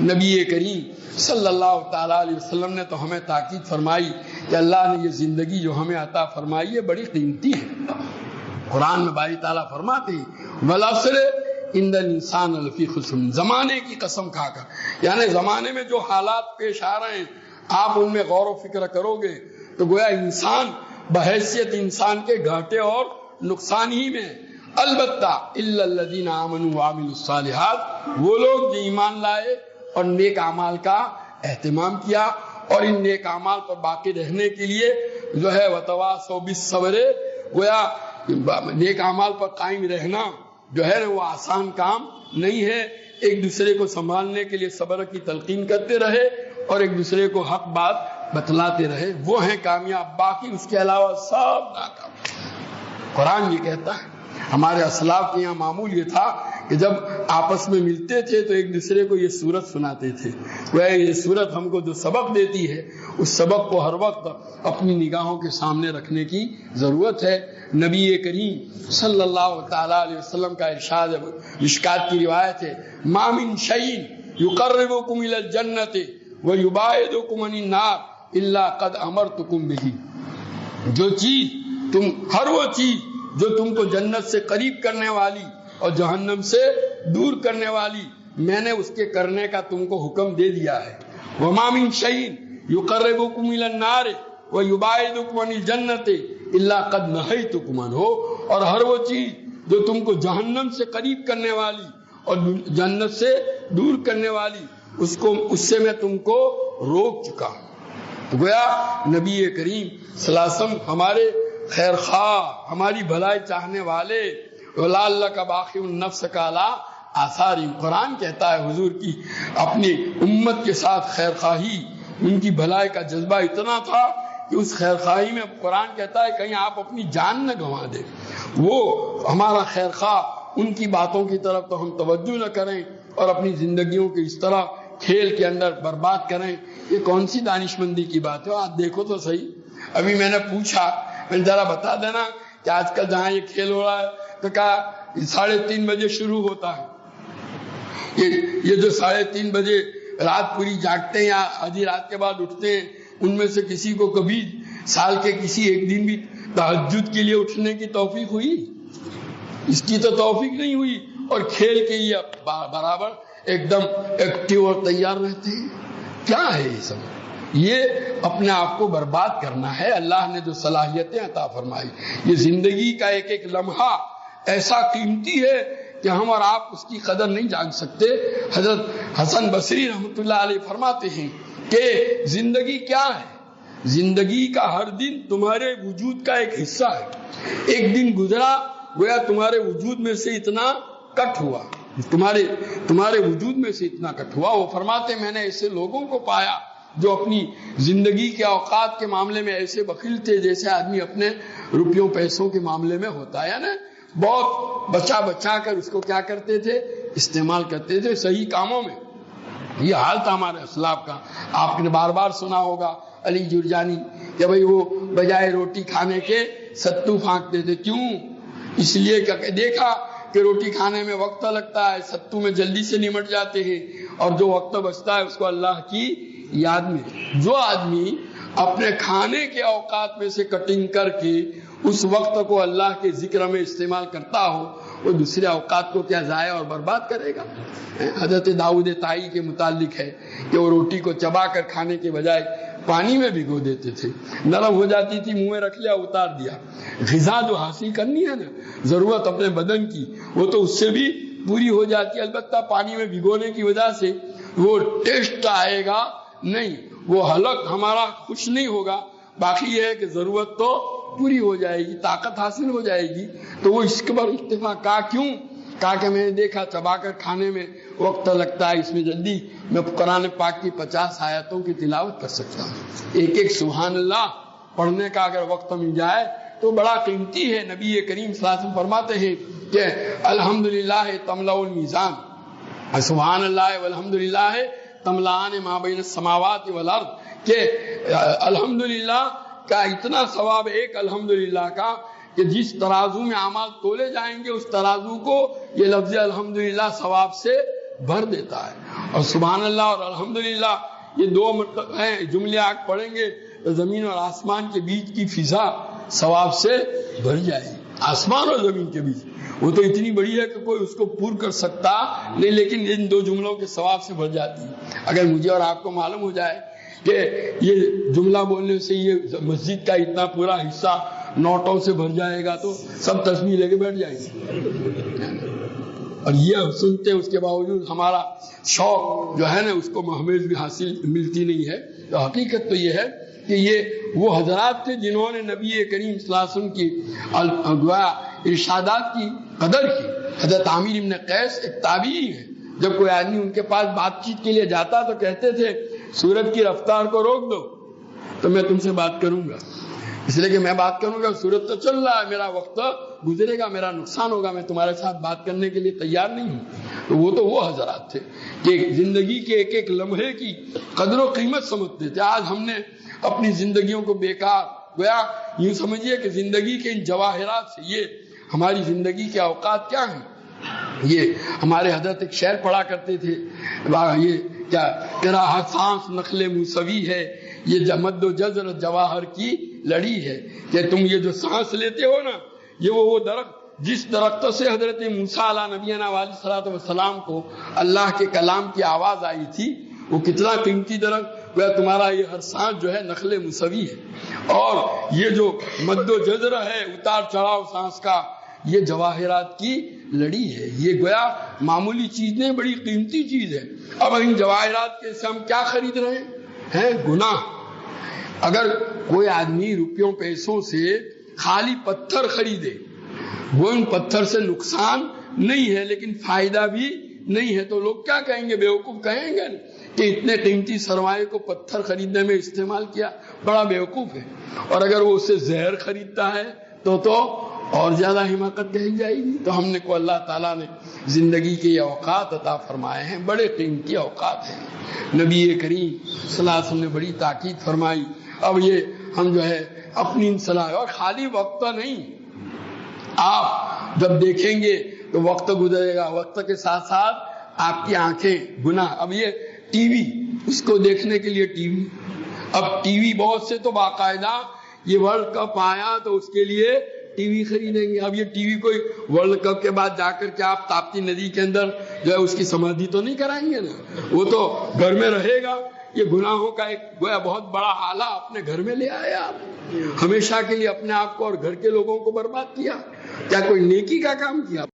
نبی کریم صلی اللہ تعالیٰ علیہ وسلم نے تو ہمیں تاکید فرمائی کہ اللہ نے یہ زندگی جو ہمیں عطا فرمائی ہے بڑی قیمتی ہے۔ قرآن میں باری تعالیٰ فرماتے ہیں والعصر ان الانسان لفی خسر، زمانے کی قسم کھا کر، یعنی زمانے میں جو حالات پیش آ رہے ہیں آپ ان میں غور و فکر کرو گے تو گویا انسان بحیثیت انسان کے گھاٹے اور نقصان ہی میں، البتہ الا الذین آمنوا وعملوا الصالحات، وہ لوگ جو ایمان لائے اور نیک اعمال کا اہتمام کیا اور ان نیک اعمال پر باقی رہنے کے لیے جو ہے وتواصوا بالصبر، گویا نیک اعمال پر قائم رہنا جو ہے وہ آسان کام نہیں ہے، ایک دوسرے کو سنبھالنے کے لیے صبر کی تلقین کرتے رہے اور ایک دوسرے کو حق بات بتلاتے رہے، وہ ہیں کامیاب، باقی اس کے علاوہ سب ناکام۔ قرآن یہ کہتا ہے، ہمارے اسلاف کے یہاں معمول یہ تھا کہ جب آپس میں ملتے تھے تو ایک دوسرے کو یہ سورت سناتے تھے، وہ یہ سورت ہم کو جو سبق دیتی ہے اس سبق کو ہر وقت اپنی نگاہوں کے سامنے رکھنے کی ضرورت ہے۔ نبی کریم صلی اللہ تعالیٰ علیہ وسلم کا ارشاد ہے، مشکات کی روایت ہے، ما من شیء یقربکم الی الجنۃ ویباعدکم عن النار الا قد امرتکم بہ، جو چیز ہر وہ چیز جو تم کو جنت سے قریب کرنے والی اور جہنم سے دور کرنے والی میں نے اس کے کرنے کا تم کو حکم دے دیا ہے۔ وما من شیء یقربکم الی النار ویباعدکم عن الجنۃ الا قد نہیتکم عنہ، اور ہر وہ چیز جو تم کو جہنم سے قریب کرنے والی اور جنت سے دور کرنے والی اس سے میں تم کو روک چکا ہوں۔ تو گویا نبی کریم صلی اللہ علیہ وسلم ہمارے خیر خواہ، ہماری بھلائی چاہنے والے، وَلَعَلَّكَ بَاخِعٌ نَفْسَكَ عَلَىٰ آثَارِهِمْ، قرآن کہتا ہے حضور کی اپنی امت کے ساتھ خیر خواہی، ان کی بھلائی کا جذبہ اتنا تھا کہ اس خیر خواہی میں قرآن کہتا ہے کہیں آپ اپنی جان نہ گنوا دیں، وہ ہمارا خیر خواہ، ان کی باتوں کی طرف تو ہم توجہ نہ کریں اور اپنی زندگیوں کے اس طرح کھیل کے اندر برباد کریں، یہ کون سی دانشمندی کی بات ہے؟ آج دیکھو تو صحیح، ابھی میں نے پوچھا میں ذرا بتا دینا کہ آج کل جہاں یہ کھیل ہو رہا ہے تو کہا 3:30 بجے شروع ہوتا ہے، یہ جو 3:30 بجے رات پوری جاگتے ہیں یا آدھی رات کے بعد اٹھتے ہیں، ان میں سے کسی کو کبھی سال کے کسی ایک دن بھی تہجد کے لیے اٹھنے کی توفیق ہوئی؟ اس کی تو توفیق نہیں ہوئی، اور کھیل کے لیے برابر ایک دم ایکٹیو اور تیار رہتے ہیں۔ کیا ہے یہ سب؟ یہ اپنے آپ کو برباد کرنا ہے۔ اللہ نے جو صلاحیتیں عطا فرمائی، یہ زندگی کا ایک ایک لمحہ ایسا قیمتی ہے کہ ہم اور آپ اس کی قدر نہیں جان سکتے۔ حضرت حسن بصری رحمۃ اللہ علیہ فرماتے ہیں کہ زندگی کیا ہے؟ زندگی کا ہر دن تمہارے وجود کا ایک حصہ ہے۔ ایک دن گزرا گویا تمہارے وجود میں سے اتنا کٹ ہوا، تمہارے وجود میں سے اتنا کٹ ہوا۔ وہ فرماتے میں نے ایسے لوگوں کو پایا جو اپنی زندگی کے اوقات کے معاملے میں ایسے بخیل تھے جیسے آدمی اپنے روپیوں پیسوں کے معاملے میں ہوتا ہے، یعنی بہت بچا کر اس کو کیا کرتے تھے؟ استعمال کرتے تھے صحیح کاموں میں۔ یہ حال تھا ہمارے اسلاف کا۔ آپ نے بار بار سنا ہوگا علی جرجانی کہ بھئی وہ بجائے روٹی کھانے کے ستو پھانکتے تھے۔ کیوں؟ اس لیے کہ دیکھا کہ روٹی کھانے میں وقت لگتا ہے، ستو میں جلدی سے نمٹ جاتے ہیں، اور جو وقت بچتا ہے اس کو اللہ کی یاد میں۔ جو آدمی اپنے کھانے کے اوقات میں سے کٹنگ کر کے اس وقت کو اللہ کے ذکر میں استعمال کرتا ہو، وہ دوسرے اوقات کو کیا ضائع اور برباد کرے گا؟ حضرت داؤد طائی کے متعلق ہے کہ وہ روٹی کو چبا کر کھانے کے بجائے پانی میں بھگو دیتے تھے، نرم ہو جاتی تھی، منہ میں رکھ لیا، اتار دیا۔ غذا جو حاصل کرنی ہے نا ضرورت اپنے بدن کی، وہ تو اس سے بھی پوری ہو جاتی ہے، البتہ پانی میں بھگونے کی وجہ سے وہ ٹیسٹ آئے گا نہیں، وہ حلق ہمارا خوش نہیں ہوگا، باقی یہ ہے کہ ضرورت تو پوری ہو جائے گی، طاقت حاصل ہو جائے گی۔ تو وہ اس کے بعد اتفاق کہا کیوں؟ کہا کہ میں نے دیکھا چبا کر کھانے میں وقت لگتا ہے، اس میں جلدی میں قرآن پاک کی 50 آیتوں کی تلاوت کر سکتا ہوں۔ ایک ایک سبحان اللہ پڑھنے کا اگر وقت مل جائے تو بڑا قیمتی ہے۔ نبی کریم صلی اللہ علیہ وسلم فرماتے ہیں کہ الحمدللہ تملأ المیزان، سبحان اللہ والحمدللہ تملأان ما بین السماوات والارض، کہ الحمدللہ کا اتنا ثواب ایک الحمدللہ کا کہ جس ترازو میں اعمال تولے جائیں گے اس ترازو کو یہ لفظ الحمدللہ ثواب سے بھر دیتا ہے۔ اور سبحان اللہ اور الحمدللہ یہ دو جملے آپ پڑھیں گے تو زمین اور آسمان کے بیچ کی فضا ثواب سے بھر جائے گی۔ آسمان اور زمین کے بیچ وہ تو اتنی بڑی ہے کہ کوئی اس کو پور کر سکتا نہیں، لیکن ان دو جملوں کے ثواب سے بھر جاتی ہے۔ اگر مجھے اور آپ کو معلوم ہو جائے کہ یہ جملہ بولنے سے یہ مسجد کا اتنا پورا حصہ نوٹوں سے بھر جائے گا تو سب تسبیح لے کے بیٹھ جائیں گے، اور یہ سنتے اس کے باوجود ہمارا شوق جو ہے نا اس کو محمیز بھی حاصل ملتی نہیں ہے۔ تو حقیقت تو یہ ہے کہ یہ وہ حضرات تھے جنہوں نے نبی کریم صلی اللہ علیہ وسلم کی ارشادات کی قدر کی۔ حضرت عامر بن قیس ایک تابعی ہے، جب کوئی آدمی ان کے پاس بات چیت کے لیے جاتا تو کہتے تھے سورج کی رفتار کو روک دو تو میں تم سے بات کروں گا، اس لیے کہ میں بات کروں گا سورج تو چل رہا ہے، میرا وقت گزرے گا، میرا نقصان ہوگا، میں تمہارے ساتھ بات کرنے کے لیے تیار نہیں ہوں۔ تو وہ حضرات تھے کہ زندگی کے ایک ایک لمحے کی قدر و قیمت سمجھتے تھے۔ آج ہم نے اپنی زندگیوں کو بیکار گویا یوں سمجھیے کہ زندگی کے ان جواہرات سے، یہ ہماری زندگی کے اوقات کیا ہیں؟ یہ ہمارے حضرت ایک شعر پڑھا کرتے تھے، یہ کیا تیرا سانس نخل موسوی ہے، یہ جمد و جزر جواہر کی لڑی ہے، کہ تم یہ جو سانس لیتے ہو نا، یہ وہ درخت جس درخت سے حضرت موسیٰ علیہ نبینا علیہ الصلوۃ والسلام کو اللہ کے کلام کی آواز آئی تھی، وہ کتنا قیمتی درخت، وہ تمہارا یہ ہر سانس جو ہے نخل موسوی ہے، اور یہ جو مد و جزر ہے اتار چڑھاؤ سانس کا، یہ جواہرات کی لڑی ہے۔ یہ گویا معمولی چیز نہیں، بڑی قیمتی چیز ہے۔ اب ان جواہرات کے سے ہم کیا خرید رہے ہیں؟ گناہ۔ اگر کوئی آدمی روپیوں پیسوں سے خالی پتھر خریدے، وہ ان پتھر سے نقصان نہیں ہے لیکن فائدہ بھی نہیں ہے، تو لوگ کیا کہیں گے؟ بیوقوف کہیں گے کہ اتنے قیمتی سرمایے کو پتھر خریدنے میں استعمال کیا، بڑا بیوقوف ہے۔ اور اگر وہ اسے زہر خریدتا ہے تو اور زیادہ حماقت کہی جائے گی۔ تو ہم نے کو اللہ تعالیٰ نے زندگی کے یہ اوقات عطا فرمائے ہیں، بڑے قیمتی اوقات ہیں۔ نبی کریم صلی اللہ علیہ وسلم نے بڑی تاکید فرمائی۔ اب یہ ہم جو ہے اپنی صلاح، اور خالی وقت نہیں، آپ جب دیکھیں گے تو وقت گزرے گا، وقت کے ساتھ ساتھ آپ کی آنکھیں گناہ۔ اب یہ ٹی وی، اس کو دیکھنے کے لیے ٹی وی، اب ٹی وی بہت سے تو باقاعدہ یہ ورلڈ کپ آیا تو اس کے لیے ٹی وی خریدیں گے۔ اب یہ ٹی وی کوئی ورلڈ کپ کے بعد جا کر کے آپ تاپتی ندی کے اندر جو ہے اس کی سمادھی تو نہیں کرائیں گے نا، وہ تو گھر میں رہے گا۔ یہ گناہوں کا ایک گویا بہت بڑا آلہ اپنے گھر میں لے آئے آپ، ہمیشہ کے لیے اپنے آپ کو اور گھر کے لوگوں کو برباد کیا۔ کیا کوئی نیکی کا کام کیا؟